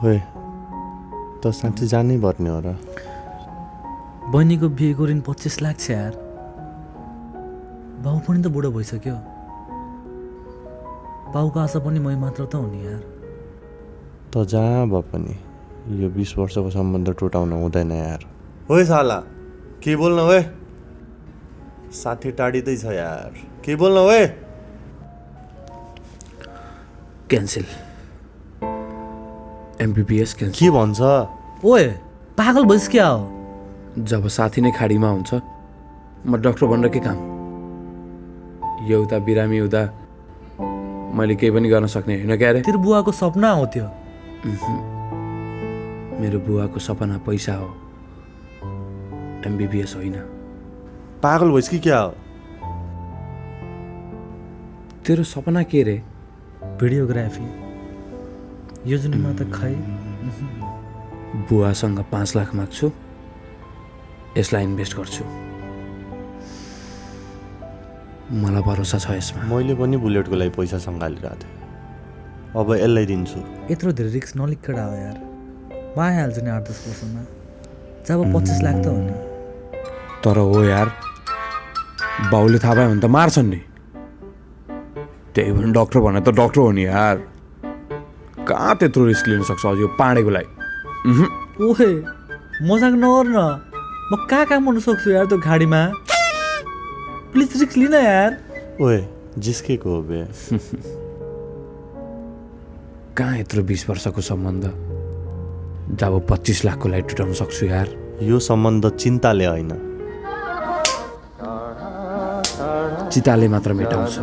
ओए त साँच्चै जानै पर्ने हो र? बहिनीको बिहेको ऋण 25 लाख छ यार। बाउ पनि त बुढो भइसक्यो। बाउको आशा पनि मै मात्र त हो नि यार। त जहाँ भए पनि यो 20 वर्षको सम्बन्ध टुटाउन हुँदैन यार। ओए साला के बोल्न ओए? साथी टाढिँदैछ यार, के बोल्न ओए? क्यान्सल। MBBS cancel. के भन्छ? ओए पागल भइस क्या हो? जब साथी नै खाडीमा हुन्छ म डक्टर बनेर के काम? यो उता बिरामी हुँदा मैले केही पनि गर्न सक्ने होइन क्या रे। तेरो बुवाको सपना हो त्यो। मेरो बुवाको सपना पैसा हो, एमबिबिएस होइन। पागल भइस कि क्या हो? तेरो सपना के रे? भिडियोग्राफी। योजनामा त खै। बुवासँग 5 लाख माग्छु, यसलाई इन्भेस्ट गर्छु। मलाई भरोसा छ यसमा। मैले पनि बुलेटको लागि पैसा सङ्घालिरहेको थिएँ, अब यसलाई दिन्छु। यत्रो धेरै रिक्स नलिक केटा हो यार। पाइहाल्छ नि 8-10 वर्षमा। जब 25 लाख त हो नि। तर हो यार, बाउले थाहा पायो भने त मार्छन् नि। त्यही भने डक्टर भने त डक्टर हो नि यार। कहाँ त्यत्रो रिस्क लिन सक्छ अझ यो पाँडेको लागि? ओहे मजाक नगर न। म कहाँ काम गर्न सक्छु यार त्यो गाडीमा? प्लिज रिक्स लिन यार। ओए जिस्केको हो बे। कहाँ यत्रो 20 वर्षको सम्बन्ध जब 25 लाखको लागि टुटाउन सक्छु यार। यो सम्बन्ध चिन्ताले होइन, चिताले मात्र मेटाउँछ।